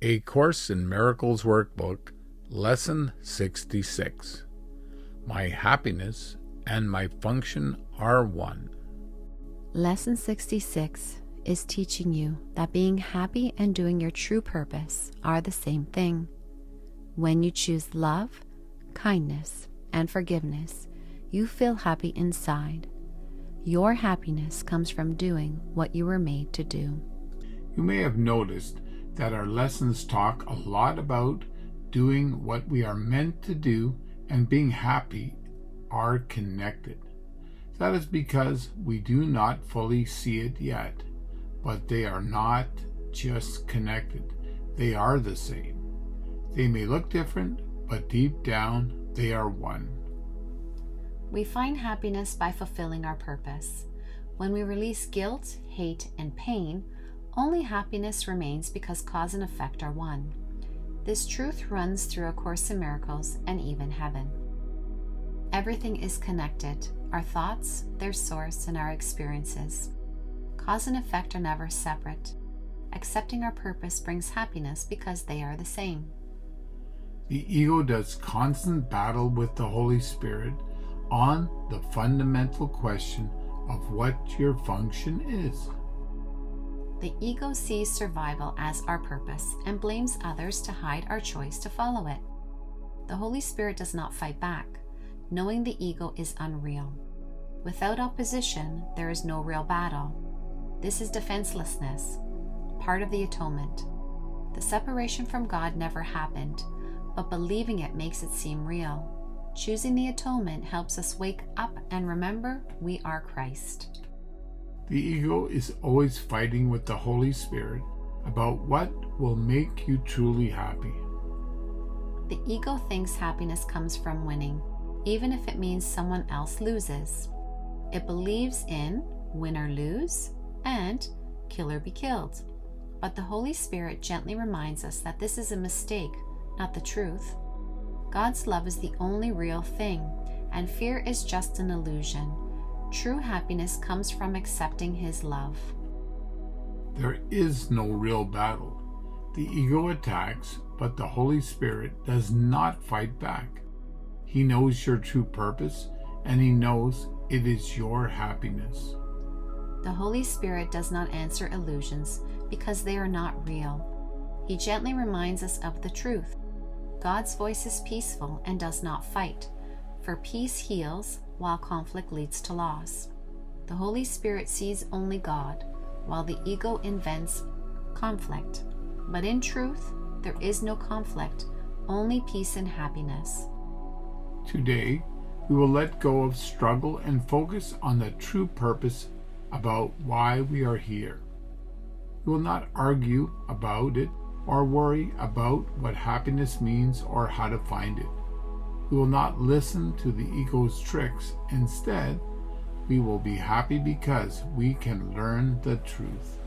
A Course in Miracles Workbook, Lesson 66. My happiness and my function are one. Lesson 66 is teaching you that being happy and doing your true purpose are the same thing. When you choose love, kindness, and forgiveness, you feel happy inside. Your happiness comes from doing what you were made to do. You may have noticed that our lessons talk a lot about doing what we are meant to do and being happy are connected. That is because we do not fully see it yet, but they are not just connected. They are the same. They may look different, but deep down they are one. We find happiness by fulfilling our purpose. When we release guilt, hate, and pain, only happiness remains because cause and effect are one. This truth runs through A Course in Miracles and even heaven. Everything is connected, our thoughts, their source, and our experiences. Cause and effect are never separate. Accepting our purpose brings happiness because they are the same. The ego does constant battle with the Holy Spirit on the fundamental question of what your function is. The ego sees survival as our purpose and blames others to hide our choice to follow it. The Holy Spirit does not fight back, knowing the ego is unreal. Without opposition, there is no real battle. This is defenselessness, part of the atonement. The separation from God never happened, but believing it makes it seem real. Choosing the atonement helps us wake up and remember we are Christ. The ego is always fighting with the Holy Spirit about what will make you truly happy. The ego thinks happiness comes from winning, even if it means someone else loses. It believes in win or lose and kill or be killed. But the Holy Spirit gently reminds us that this is a mistake, not the truth. God's love is the only real thing, and fear is just an illusion. True happiness comes from accepting His love. There is no real battle. The ego attacks, but the Holy Spirit does not fight back. He knows your true purpose, and He knows it is your happiness. The Holy Spirit does not answer illusions because they are not real. He gently reminds us of the truth. God's voice is peaceful and does not fight, for peace heals while conflict leads to loss. The Holy Spirit sees only God, while the ego invents conflict. But in truth, there is no conflict, only peace and happiness. Today, we will let go of struggle and focus on the true purpose about why we are here. We will not argue about it or worry about what happiness means or how to find it. We will not listen to the ego's tricks. Instead, we will be happy because we can learn the truth.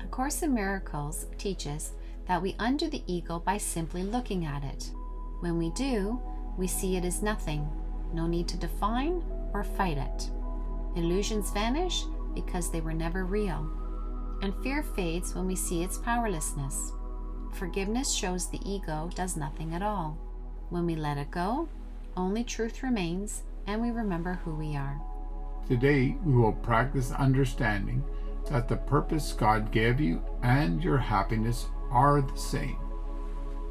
A Course in Miracles teaches that we undo the ego by simply looking at it. When we do, we see it as nothing, no need to define or fight it. Illusions vanish because they were never real, and fear fades when we see its powerlessness. Forgiveness shows the ego does nothing at all. When we let it go, only truth remains, and we remember who we are. Today, we will practice understanding that the purpose God gave you and your happiness are the same.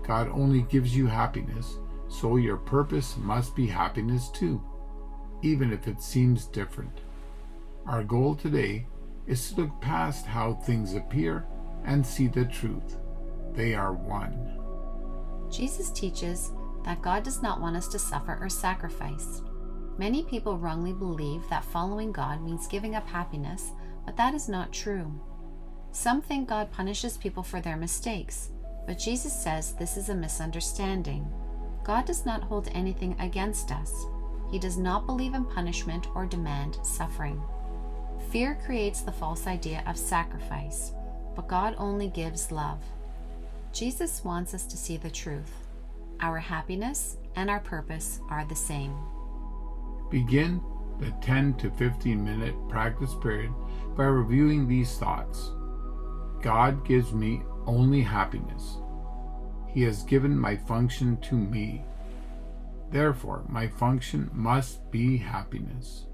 God only gives you happiness, so your purpose must be happiness too, even if it seems different. Our goal today is to look past how things appear and see the truth. They are one. Jesus teaches that God does not want us to suffer or sacrifice. Many people wrongly believe that following God means giving up happiness, but that is not true. Some think God punishes people for their mistakes, but Jesus says this is a misunderstanding. God does not hold anything against us. He does not believe in punishment or demand suffering. Fear creates the false idea of sacrifice, but God only gives love. Jesus wants us to see the truth. Our happiness and our purpose are the same. Begin the 10 to 15 minute practice period by reviewing these thoughts. God gives me only happiness. He has given my function to me. Therefore, my function must be happiness.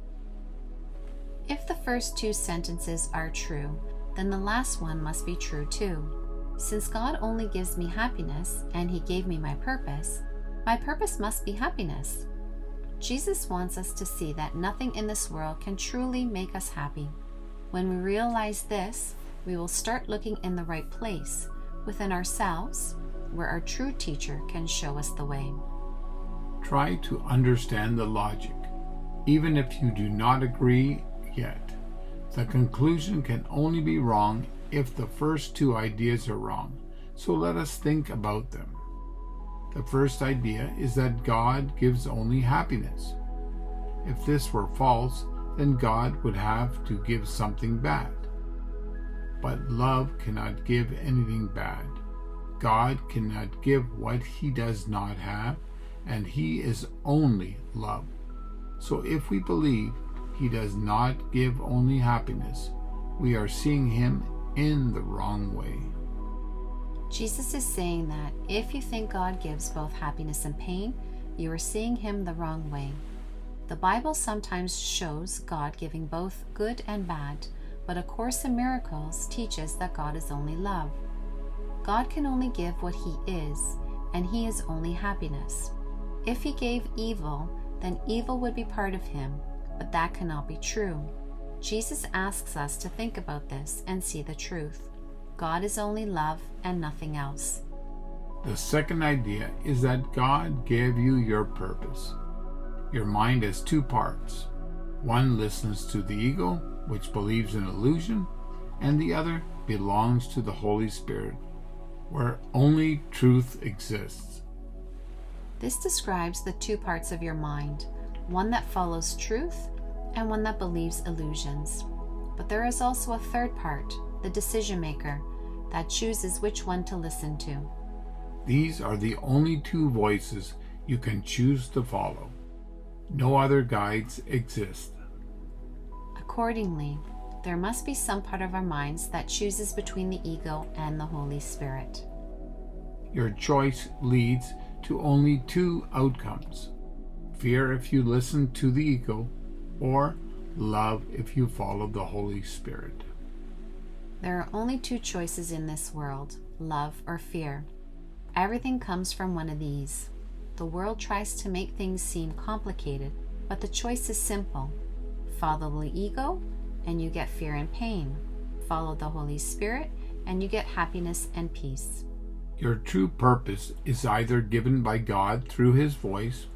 If the first two sentences are true, then the last one must be true too. Since God only gives me happiness and He gave me my purpose must be happiness. Jesus wants us to see that nothing in this world can truly make us happy. When we realize this, we will start looking in the right place, within ourselves, where our true teacher can show us the way. Try to understand the logic, even if you do not agree yet. The conclusion can only be wrong if the first two ideas are wrong, so let us think about them. The first idea is that God gives only happiness. If this were false, then God would have to give something bad. But love cannot give anything bad. God cannot give what He does not have, and He is only love. So if we believe He does not give only happiness, we are seeing Him in the wrong way. Jesus is saying that if you think God gives both happiness and pain, you are seeing Him the wrong way. The Bible sometimes shows God giving both good and bad, but A Course in Miracles teaches that God is only love. God can only give what He is, and He is only happiness. If He gave evil, then evil would be part of Him, but that cannot be true. Jesus asks us to think about this and see the truth. God is only love and nothing else. The second idea is that God gave you your purpose. Your mind has two parts. One listens to the ego, which believes in illusion, and the other belongs to the Holy Spirit, where only truth exists. This describes the two parts of your mind, one that follows truth and one that believes illusions. But there is also a third part, the decision maker, that chooses which one to listen to. These are the only two voices you can choose to follow. No other guides exist. Accordingly, there must be some part of our minds that chooses between the ego and the Holy Spirit. Your choice leads to only two outcomes: fear if you listen to the ego, or love if you follow the Holy Spirit. There are only two choices in this world, love or fear. Everything comes from one of these. The world tries to make things seem complicated, but the choice is simple. Follow the ego, and you get fear and pain. Follow the Holy Spirit, and you get happiness and peace. Your true purpose is either given by God through His voice,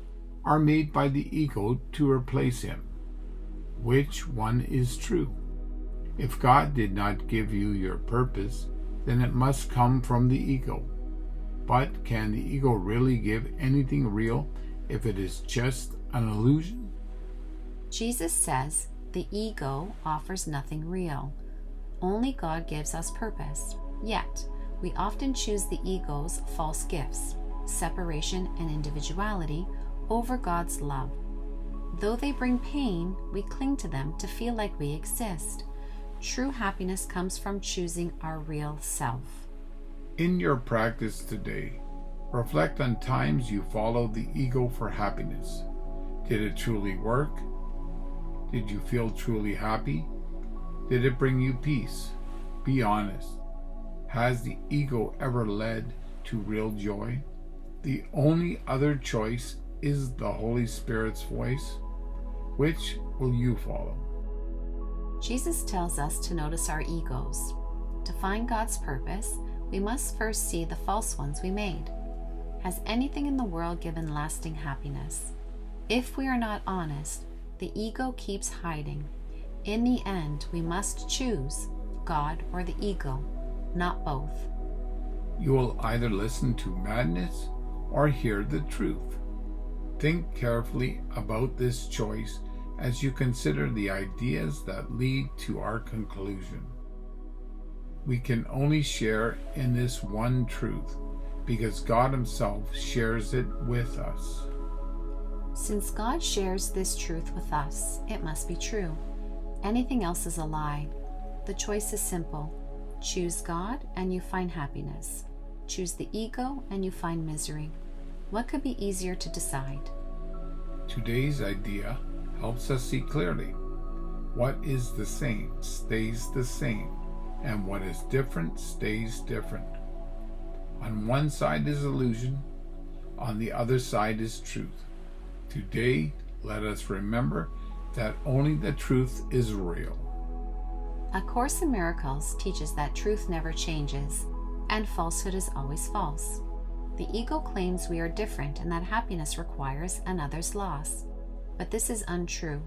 or made by the ego to replace Him. Which one is true? If God did not give you your purpose, then it must come from the ego. But can the ego really give anything real if it is just an illusion? Jesus says the ego offers nothing real. Only God gives us purpose. Yet, we often choose the ego's false gifts, separation and individuality, over God's love. Though they bring pain, we cling to them to feel like we exist. True happiness comes from choosing our real self. In your practice today, reflect on times you followed the ego for happiness. Did it truly work? Did you feel truly happy? Did it bring you peace? Be honest. Has the ego ever led to real joy? The only other choice is the Holy Spirit's voice. Which will you follow? Jesus tells us to notice our egos. To find God's purpose, we must first see the false ones we made. Has anything in the world given lasting happiness? If we are not honest, the ego keeps hiding. In the end, we must choose God or the ego, not both. You will either listen to madness or hear the truth. Think carefully about this choice as you consider the ideas that lead to our conclusion. We can only share in this one truth because God Himself shares it with us. Since God shares this truth with us, it must be true. Anything else is a lie. The choice is simple. Choose God and you find happiness. Choose the ego and you find misery. What could be easier to decide? Today's idea helps us see clearly. What is the same stays the same, and what is different stays different. On one side is illusion, on the other side is truth. Today, let us remember that only the truth is real. A Course in Miracles teaches that truth never changes, and falsehood is always false. The ego claims we are different and that happiness requires another's loss. But this is untrue.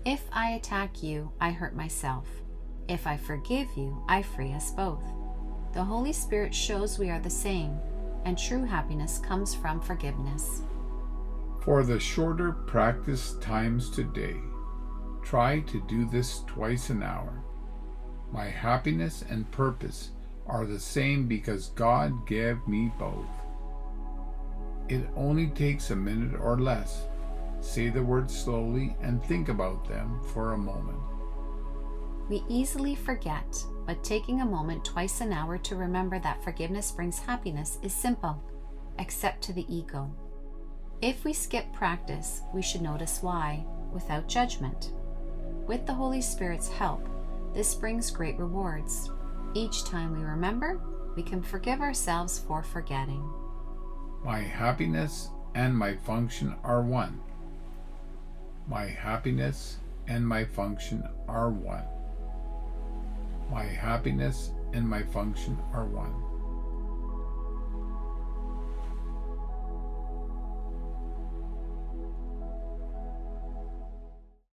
If I attack you, I hurt myself. If I forgive you, I free us both. The Holy Spirit shows we are the same, and true happiness comes from forgiveness. For the shorter practice times today, try to do this twice an hour. My happiness and purpose are the same because God gave me both. It only takes a minute or less. Say the words slowly and think about them for a moment. We easily forget, but taking a moment twice an hour to remember that forgiveness brings happiness is simple, except to the ego. If we skip practice, we should notice why, without judgment. With the Holy Spirit's help, this brings great rewards. Each time we remember, we can forgive ourselves for forgetting. My happiness and my function are one. My happiness and my function are one. My happiness and my function are one.